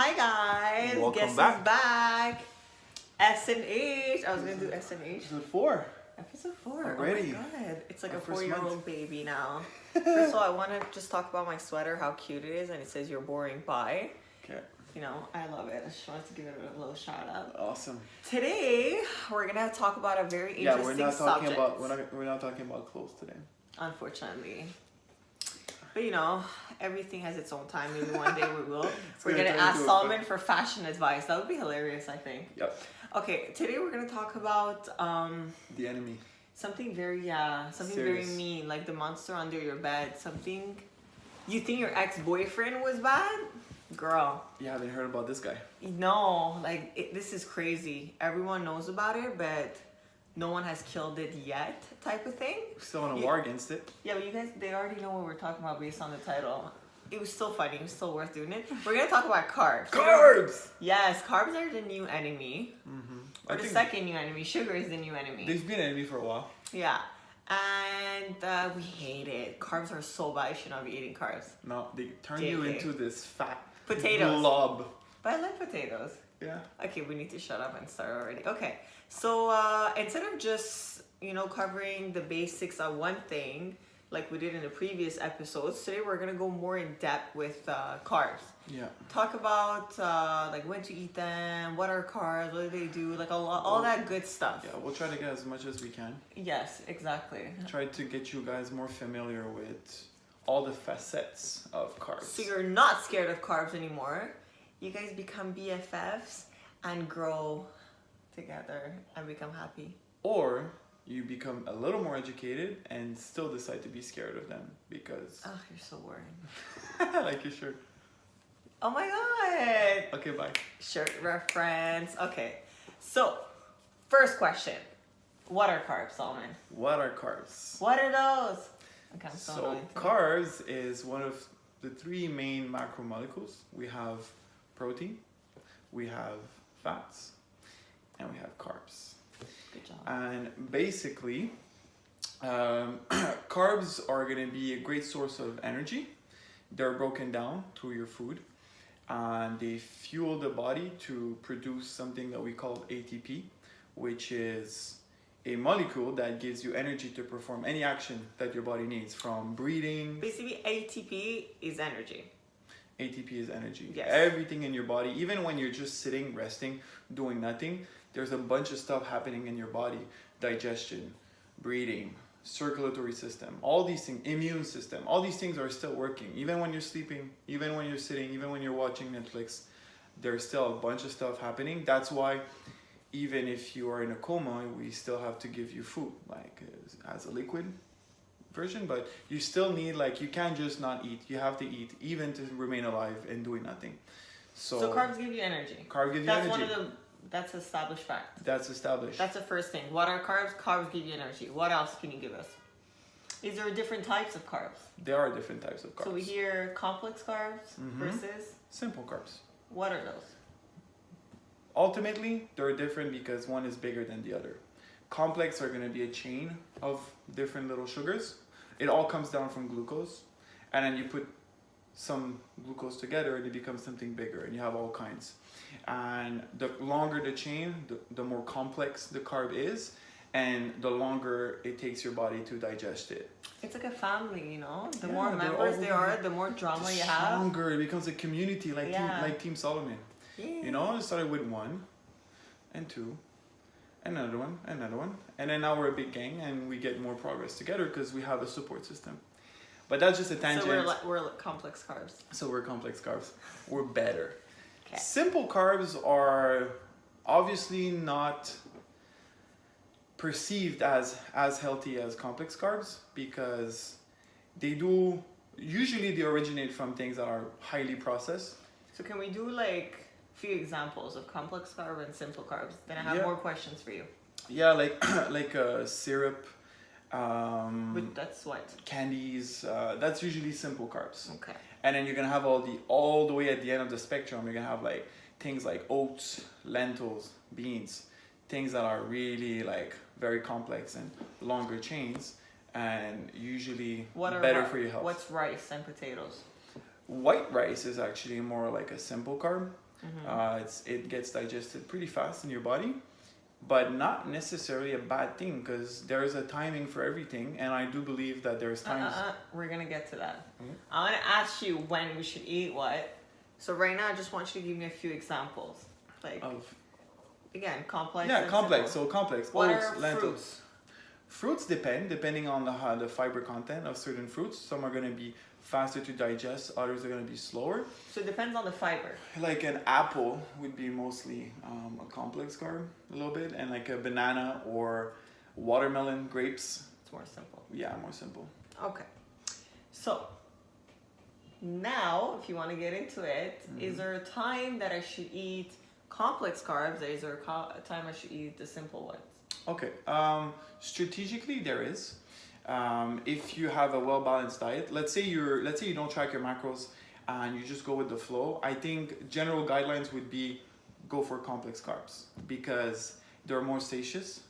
Hi guys, Welcome guess back. who's back? S&H. I was gonna do S&H. Episode 4. Episode 4. Already. Oh my god, it's like Our a first 4-year-old month. baby now. First of all, I want to just talk about my sweater, how cute it is, and it says "You're boring." Bye. Okay. You know, I love it. I just wanted to give it a little shout out. Awesome. Today, we're gonna talk about a very interesting we're not talking subject. about we're not talking about clothes today. Unfortunately. But you know, everything has its own time. Maybe one day we will. We're gonna gonna turn ask into a Solomon for fashion advice. That would be hilarious, I think. Yep. Okay, today we're gonna talk about The enemy. something very something Serious. very mean, like the monster under your bed. Something you think your ex-boyfriend was bad, girl. You haven't heard about this guy. No, like this is crazy. Everyone knows about it, but no one has killed it yet, type of thing. We're still in a war against it. Yeah, but you guys, they already know what we're talking about based on the title. It was still funny. It was still worth doing it. We're gonna talk about carbs. Carbs. Yes, carbs are the new enemy. I Or the think second new enemy. Sugar is the new enemy. They've been an enemy for a while. Yeah. And we hate it. Carbs are so bad. You should not be eating carbs. No, they turn you JK. into this fat Potatoes. blob. But I like potatoes. Yeah. Okay, we need to shut up and start already. Okay, so instead of just, you know, covering the basics of one thing, like we did in the previous episodes, today we're going to go more in depth with carbs. Yeah. Talk about like when to eat them, what are carbs, what do they do, like all that good stuff. Yeah, we'll try to get as much as we can. Yes, exactly. Try to get you guys more familiar with all the facets of carbs. So you're not scared of carbs anymore. You guys become BFFs and grow together and become happy. Or you become a little more educated and still decide to be scared of them because Oh, you're so boring. I like your shirt. Oh my god. Okay, bye. Shirt reference. Okay. So, first question. What are carbs, Solomon? What are carbs? What are those? Okay, I'm so So annoyed today. carbs is one of the three main macromolecules. We have protein, we have fats, and we have carbs. Good job. And basically, carbs are going to be a great source of energy. They're broken down through your food, and they fuel the body to produce something that we call ATP, which is a molecule that gives you energy to perform any action that your body needs, from breathing. Basically, ATP is energy. ATP is energy. Yes. Everything in your body, even when you're just sitting, resting, doing nothing, there's a bunch of stuff happening in your body. Digestion, breathing, circulatory system, all these things, immune system, all these things are still working. Even when you're sleeping, even when you're sitting, even when you're watching Netflix, there's still a bunch of stuff happening. That's why even if you are in a coma, we still have to give you food, like as a liquid version, but you still need, like, you can't just not eat. You have to eat even to remain alive and doing nothing. So carbs give you energy. Carb gives you That's energy. one of the, that's established fact. That's established. That's the first thing. What are carbs? Carbs give you energy. What else can you give us? Is there different types of carbs? There are different types of carbs. So we hear complex carbs versus, Simple carbs. what are those? Ultimately, they're different because one is bigger than the other. Complex are going to be a chain of different little sugars. It all comes down from glucose, and then you put some glucose together and it becomes something bigger, and you have all kinds. And the longer the chain, the more complex the carb is, and the longer it takes your body to digest it. It's like a family, you know? The Yeah, more they're members all there are, the more drama you have. Stronger, it becomes a community like Yeah. Team Solomon. Yeah. You know, it started with 1 and 2, another one, and then now we're a big gang and we get more progress together because we have a support system. But that's just a tangent. So we're complex carbs. So we're complex carbs. We're better. Okay. Simple carbs are obviously not perceived as healthy as complex carbs because they originate from things that are highly processed. So can we do like a few examples of complex carb and simple carbs? Then I have Yeah. more questions for you. Yeah, like syrup, But that's what? candies. That's usually simple carbs. Okay. And then you're gonna have all the way at the end of the spectrum. You're gonna have like things like oats, lentils, beans, things that are really like very complex and longer chains, and usually better for your health. What's rice and potatoes? White rice is actually more like a simple carb. It gets digested pretty fast in your body, but not necessarily a bad thing because there is a timing for everything, and I do believe that there's times. We're gonna get to that. I want to ask you when we should eat what. So right now, I just want you to give me a few examples, like again, complex. Yeah, and complex. simple. So complex. What Oats, are lentils. fruits? Fruits depending on the fiber content of certain fruits. Some are going to be faster to digest, others are going to be slower. So it depends on the fiber. Like an apple would be mostly a complex carb, a little bit, and like a banana or watermelon, grapes. It's more simple. Yeah, more simple. Okay. So now, if you want to get into it, is there a time that I should eat complex carbs? Is there a time I should eat the simple ones? Okay. Strategically, there is. If you have a well-balanced diet, let's say you don't track your macros and you just go with the flow, I think general guidelines would be go for complex carbs because they're more satious.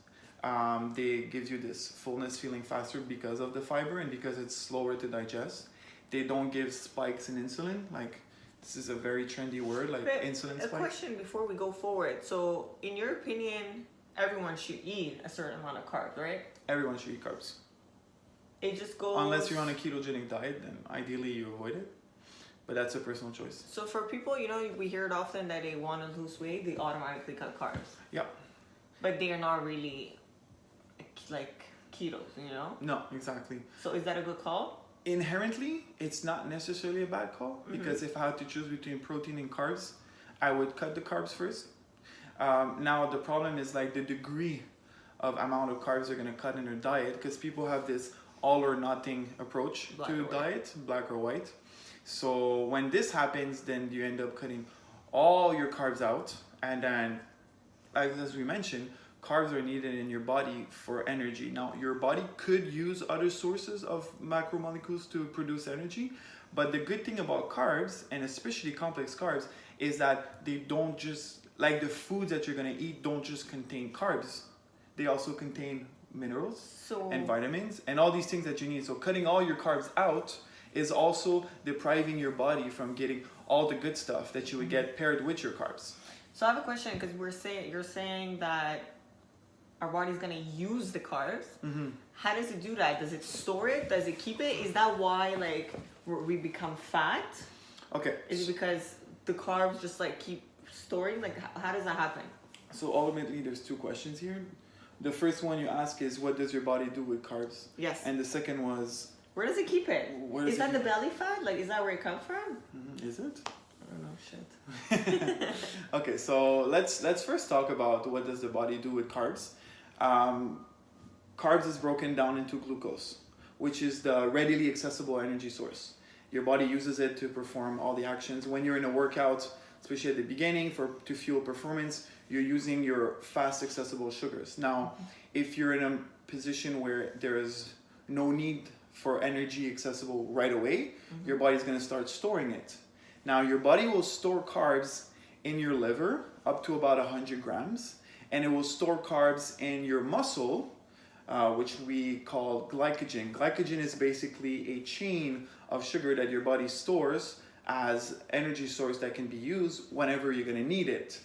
They give you this fullness feeling faster because of the fiber and because it's slower to digest. They don't give spikes in insulin. Like, this is a very trendy word, like but insulin spikes. A question before we go forward. So in your opinion, everyone should eat a certain amount of carbs, right? Everyone should eat carbs. It just goes... Unless you're on a ketogenic diet, then ideally you avoid it. But that's a personal choice. So for people, we hear it often that they want to lose weight, they automatically cut carbs. Yeah. But they are not really like ketos, No, exactly. So is that a good call? Inherently, it's not necessarily a bad call because if I had to choose between protein and carbs, I would cut the carbs first. Now the problem is like the degree of amount of carbs they're going to cut in their diet because people have this all or nothing approach to diet, black or white. So when this happens, then you end up cutting all your carbs out, and then as we mentioned, carbs are needed in your body for energy. Now, your body could use other sources of macromolecules to produce energy, but the good thing about carbs, and especially complex carbs, is that they don't just, like the foods that you're gonna eat don't just contain carbs. They also contain minerals and vitamins and all these things that you need. So cutting all your carbs out is also depriving your body from getting all the good stuff that you would get paired with your carbs. So I have a question because you're saying that our body's gonna use the carbs. How does it do that? Does it store it? Does it keep it? Is that why we become fat? Okay. Is it because the carbs just keep storing? How does that happen? So ultimately, there's two questions here. The first one you ask is, what does your body do with carbs? Yes. And the second was, where does it keep it? Is that the belly fat? Is that where it comes from? Is it? I don't know, shit. Okay, so let's first talk about what does the body do with carbs. Carbs is broken down into glucose, which is the readily accessible energy source. Your body uses it to perform all the actions. When you're in a workout, especially at the beginning to fuel performance, you're using your fast accessible sugars. Now, if you're in a position where there is no need for energy accessible right away, your body's gonna start storing it. Now, your body will store carbs in your liver up to about 100 grams, and it will store carbs in your muscle, which we call glycogen. Glycogen is basically a chain of sugar that your body stores as energy source that can be used whenever you're gonna need it.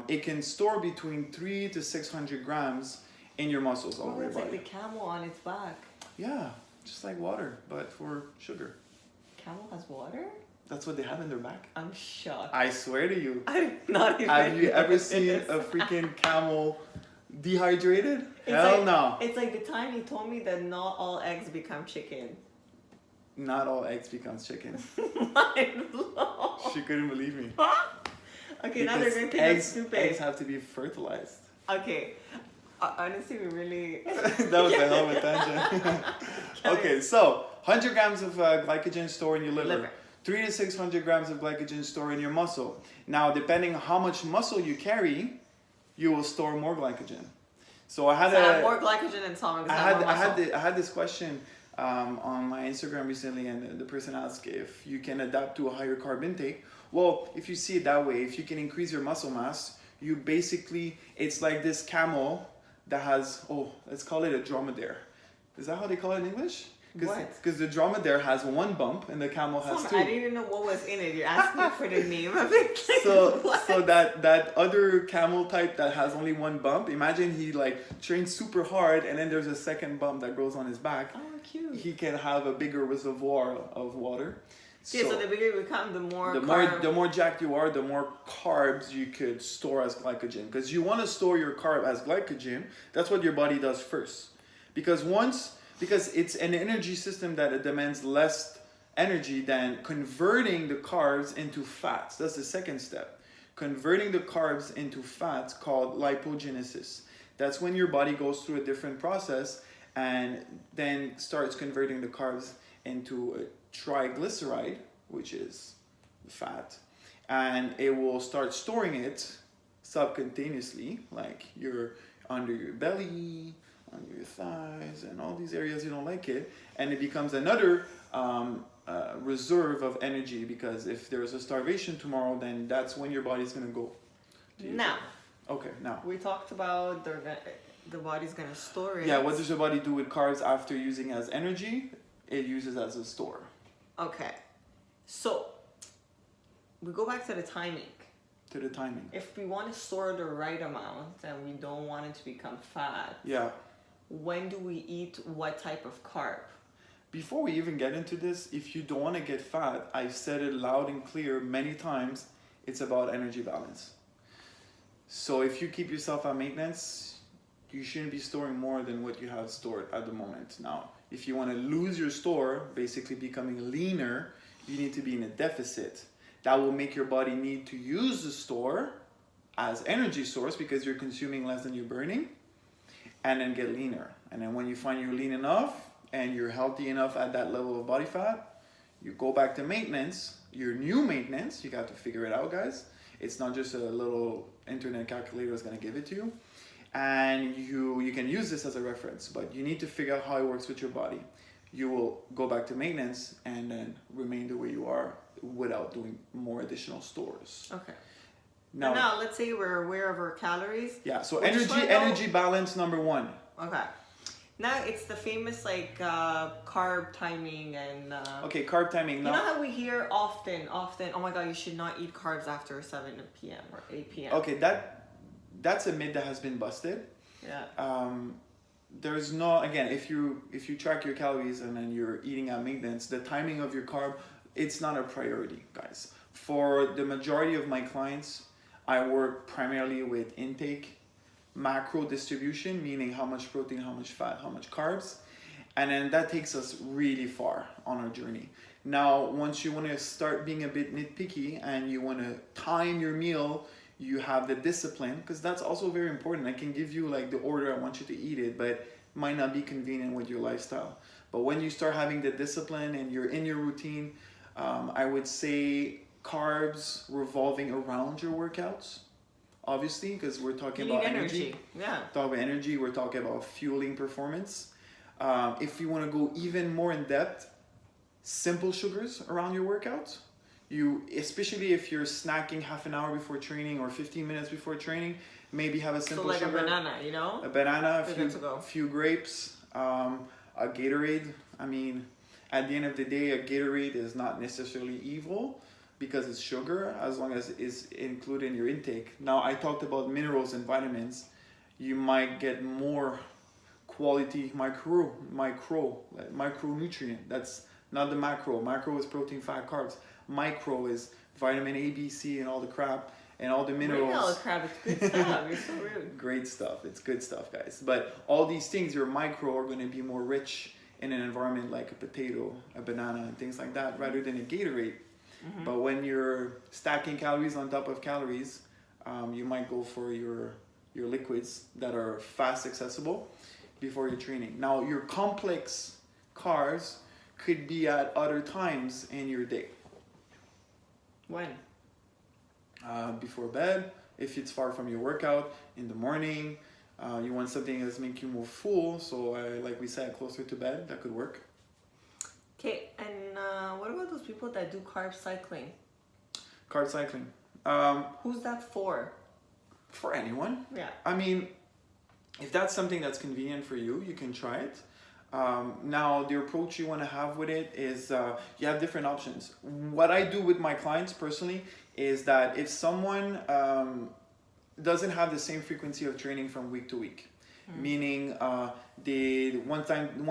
It can store between 300 to 600 grams in your muscles all over your body. It's like the camel on its back. Yeah, just like water, but for sugar. Camel has water? That's what they have in their back. I'm shocked. I swear to you. I'm not even. Have you ever seen a freaking camel dehydrated? Hell no. It's like the time you told me that not all eggs become chicken. Not all eggs become chicken. Mind blown. She couldn't believe me. Okay, now they're going to think I'm stupid. Eggs have to be fertilized. Okay. Honestly, we really... That was a hell of a tangent. Okay, so 100 grams of glycogen stored in your liver. 300 to 600 grams of glycogen stored in your muscle. Now, depending on how much muscle you carry, you will store more glycogen. So I had more glycogen than Tom. I had this question on my Instagram recently, and the person asked if you can adapt to a higher carb intake. Well, if you see it that way, if you can increase your muscle mass, you basically, it's like this camel that has, let's call it a dromedary. Is that how they call it in English? What? Because the dromedary has one bump and the camel has two. I didn't even know what was in it. You're asking me for the name of it. Like, So what? that other camel type that has only one bump, imagine he like trains super hard and then there's a second bump that grows on his back. Oh, cute. He can have a bigger reservoir of water. Yeah, so the bigger you become, the more the more jacked you are, the more carbs you could store as glycogen. Because you want to store your carb as glycogen. That's what your body does first. Because it's an energy system that it demands less energy than converting the carbs into fats. That's the second step. Converting the carbs into fats called lipogenesis. That's when your body goes through a different process and then starts converting the carbs into a triglyceride, which is fat, and it will start storing it subcutaneously, like under your belly, under your thighs, and all these areas you don't like it, and it becomes another reserve of energy, because if there's a starvation tomorrow, then that's when your body's gonna go. Now. Okay, now. We talked about the body's gonna store it. Yeah, what does your body do with carbs after using as energy? It uses as a store. Okay, so we go back to the timing. To the timing. If we want to store the right amount and we don't want it to become fat, Yeah. when do we eat what type of carb? Before we even get into this, if you don't want to get fat, I've said it loud and clear many times, it's about energy balance. So if you keep yourself at maintenance, you shouldn't be storing more than what you have stored at the moment. Now, if you want to lose your store, basically becoming leaner, you need to be in a deficit. That will make your body need to use the store as energy source because you're consuming less than you're burning, and then get leaner. And then when you find you're lean enough and you're healthy enough at that level of body fat, you go back to maintenance, your new maintenance. You got to figure it out, guys. It's not just a little internet calculator that's going to give it to you. And you can use this as a reference, but you need to figure out how it works with your body. You will go back to maintenance and then remain the way you are without doing more additional stores. Okay. Now let's say we're aware of our calories. Yeah, so We just wanna know- energy balance number one. Okay. Now it's the famous carb timing and Okay, carb timing. you Now, know how we hear often, oh my god, you should not eat carbs after 7 p.m. or 8 p.m. okay, that's a myth that has been busted. Yeah. There's no, again, if you track your calories and then you're eating at maintenance, the timing of your carb, it's not a priority, guys. For the majority of my clients, I work primarily with intake, macro distribution, meaning how much protein, how much fat, how much carbs, and then that takes us really far on our journey. Now, once you want to start being a bit nitpicky and you want to time your meal, you have the discipline, because that's also very important. I can give you like the order I want you to eat it, but it might not be convenient with your lifestyle. But when you start having the discipline and you're in your routine, I would say carbs revolving around your workouts, obviously, because we're talking about energy. Yeah. Talk about energy, we're talking about fueling performance. If you want to go even more in depth, simple sugars around your workouts. Especially if you're snacking half an hour before training or 15 minutes before training, maybe have a simple So sugar. a banana, you know? A banana, a few grapes, a Gatorade. I mean, at the end of the day, a Gatorade is not necessarily evil because it's sugar, as long as it's included in your intake. Now, I talked about minerals and vitamins. You might get more quality micronutrient. That's not the macro. Macro is protein, fat, carbs. Micro is vitamin A, B, C, and all the crap, and all the minerals. All the crap, it's good stuff. You're so rude. Great stuff. It's good stuff, guys. But all these things, your micro, are going to be more rich in an environment like a potato, a banana, and things like that, rather than a Gatorade. Mm-hmm. But when you're stacking calories on top of calories, you might go for your liquids that are fast accessible before your training. Now, your complex carbs could be at other times in your day. When? Before bed, if it's far from your workout, in the morning. You want something that's make you more full, so like we said, closer to bed, that could work. Okay, and what about those people that do carb cycling? Carb cycling. Who's that for? For anyone. Yeah. I mean, if that's something that's convenient for you, you can try it. Now, the approach you want to have with it is you have different options. What I do with my clients personally is that if someone doesn't have the same frequency of training from week to week, meaning they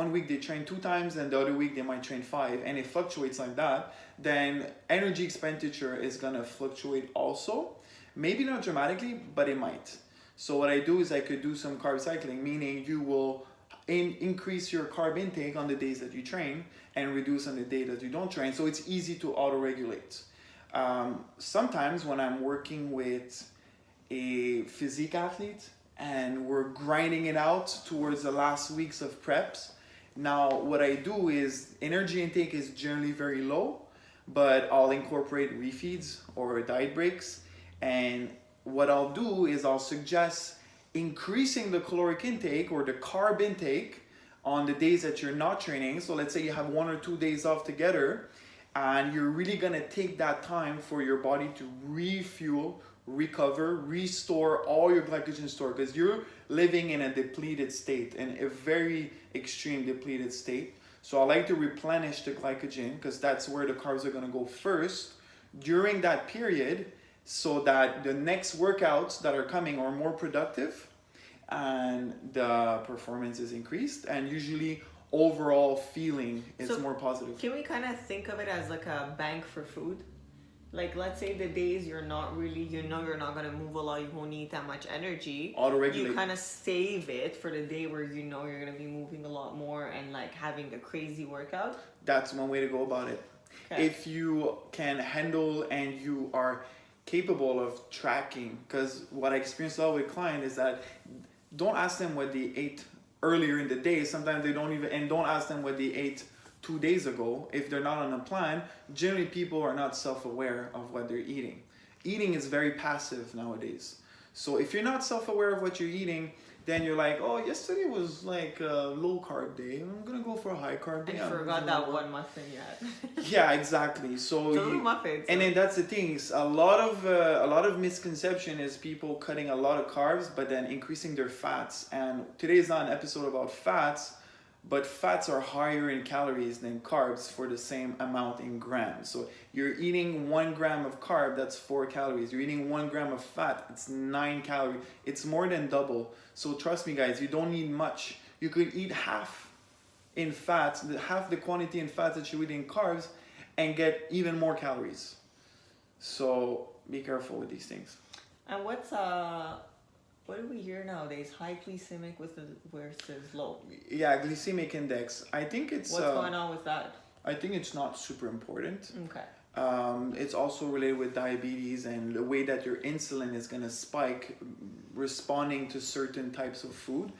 one week they train 2 times and the other week they might train 5, and it fluctuates like that, then energy expenditure is going to fluctuate also. Maybe not dramatically, but it might. So what I do is I could do some carb cycling, meaning you will increase your carb intake on the days that you train and reduce on the day that you don't train. So it's easy to auto-regulate. Sometimes when I'm working with a physique athlete and we're grinding it out towards the last weeks of preps, now what I do is energy intake is generally very low, but I'll incorporate refeeds or diet breaks. And what I'll do is I'll suggest increasing the caloric intake or the carb intake on the days that you're not training. So let's say you have 1 or 2 days off together and you're really gonna take that time for your body to refuel, recover, restore all your glycogen store, because you're living in a depleted state, in a very extreme depleted state. So I like to replenish the glycogen because that's where the carbs are gonna go first during that period, so that the next workouts that are coming are more productive and the performance is increased, and usually overall feeling is more positive. Can we kind of think of it as like a bank for food? Like, let's say the days you're not really, you're not going to move a lot, you won't need that much energy. Auto-regulate. You kind of save it for the day where you're going to be moving a lot more and like having a crazy workout. That's one way to go about it. Okay. If you can handle and you are capable of tracking, because what I experience a lot with clients is that don't ask them what they ate earlier in the day. Sometimes they don't even, and don't ask them what they ate 2 days ago. If they're not on a plan, generally people are not self-aware of what they're eating. Eating is very passive nowadays. So if you're not self-aware of what you're eating, then you're like, oh, yesterday was like a low carb day, I'm gonna go for a high carb day. I forgot that one muffin yet. Yeah, exactly. So muffins. And then that's the thing. A lot of misconception is people cutting a lot of carbs, but then increasing their fats. And today is not an episode about fats, but fats are higher in calories than carbs for the same amount in grams. So you're eating 1 gram of carb, that's 4 calories. You're eating 1 gram of fat, it's 9 calories. It's more than double. So trust me, guys, you don't need much. You could eat half in fats, half the quantity in fats that you eat in carbs, and get even more calories. So be careful with these things. And what do we hear nowadays? High glycemic versus low? Yeah, glycemic index. I think it's... What's going on with that? I think it's not super important. Okay. It's also related with diabetes and the way that your insulin is going to spike responding to certain types of food.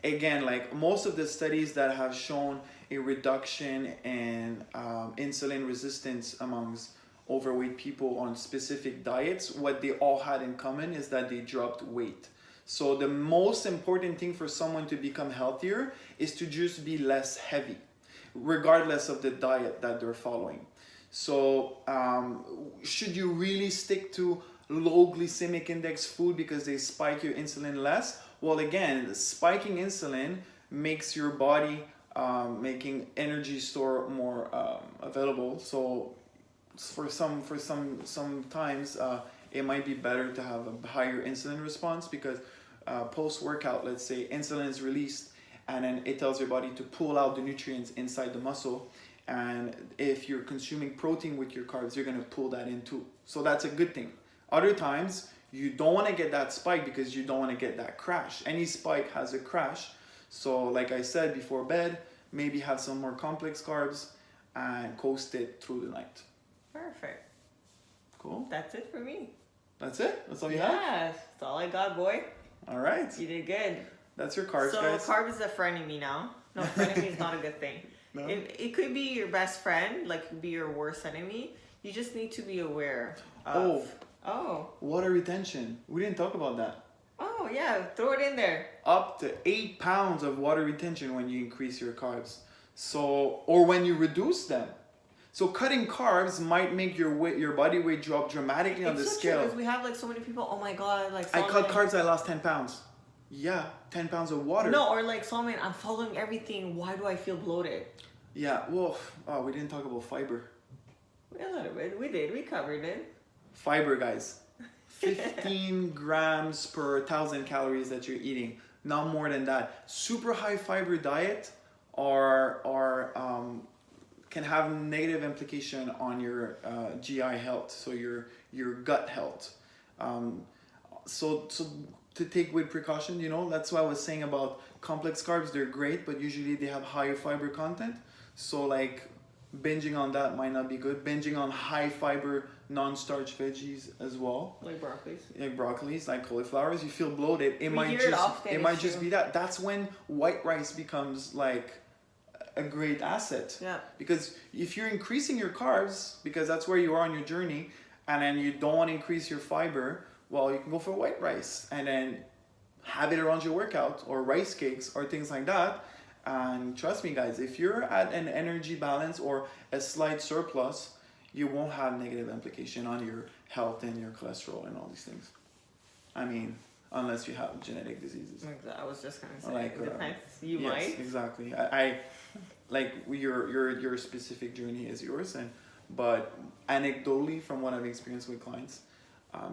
Again, like most of the studies that have shown a reduction in insulin resistance amongst overweight people on specific diets, what they all had in common is that they dropped weight. So the most important thing for someone to become healthier is to just be less heavy, regardless of the diet that they're following. So should you really stick to low glycemic index food because they spike your insulin less? Well, again, spiking insulin makes your body making energy store more available. So for some times it might be better to have a higher insulin response, because post-workout, let's say, insulin is released and then it tells your body to pull out the nutrients inside the muscle. And if you're consuming protein with your carbs, you're going to pull that in too. So that's a good thing. Other times, you don't want to get that spike because you don't want to get that crash. Any spike has a crash. So like I said, before bed, maybe have some more complex carbs and coast it through the night. Perfect. Cool. That's it for me. That's it? That's all you have? Yeah, that's all I got, boy. All right. You did good. That's your carbs, so guys. So carb is a frenemy now. No, frenemy is not a good thing. No. It could be your best friend, like be your worst enemy. You just need to be aware of... Water retention. We didn't talk about that. Oh, yeah. Throw it in there. Up to 8 pounds of water retention when you increase your carbs. So, or when you reduce them. So cutting carbs might make your body weight drop dramatically on the scale. Because we have like so many people, oh my God, like... I cut carbs, I lost 10 pounds. Yeah, 10 pounds of water. No, or like Solomon, I'm following everything. Why do I feel bloated? Yeah, well, oh, we didn't talk about fiber. A little bit. We did. We covered it. Fiber, guys. 15 grams per 1,000 calories that you're eating. Not more than that. Super high fiber diet can have negative implication on your GI health, so your gut health. So to take with precaution, you know, that's why I was saying about complex carbs. They're great, but usually they have higher fiber content. So like binging on that might not be good. Binging on high fiber non-starch veggies as well. Like broccolis. Like broccolis, like cauliflowers, you feel bloated. It might just be that. That's when white rice becomes like a great asset. Yeah. Because if you're increasing your carbs, because that's where you are on your journey, and then you don't want to increase your fiber, well, you can go for white rice and then have it around your workout, or rice cakes or things like that. And trust me, guys, if you're at an energy balance or a slight surplus, you won't have negative implication on your health and your cholesterol and all these things. I mean, unless you have genetic diseases. I was just gonna say, Like, it depends. You yes, might. Exactly. I like your specific journey is yours, but anecdotally, from what I've experienced with clients,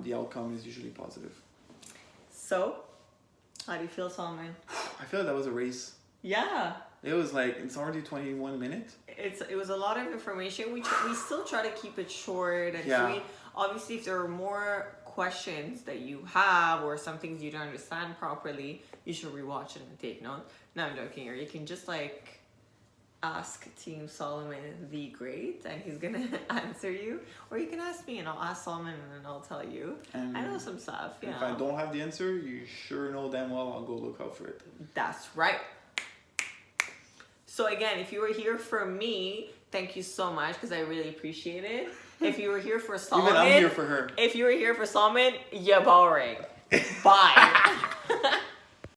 the outcome is usually positive. So, how do you feel, Solomon? I feel like that was a race. Yeah. It was like, it's already 21 minutes. It was a lot of information. We still try to keep it short and Yeah. sweet. Obviously, if there are more questions that you have or some things you don't understand properly, you should rewatch it and take note. No, I'm joking. Or you can just like ask Team Solomon the Great and he's gonna answer you. Or you can ask me and I'll ask Solomon and then I'll tell you. And I know some stuff. Yeah. if I don't have the answer, you sure know damn well I'll go look out for it. That's right. So again, if you were here for me, thank you so much because I really appreciate it. If you were here for Solomon, Even I'm here for her. If you were here for Solomon, you're boring. Bye.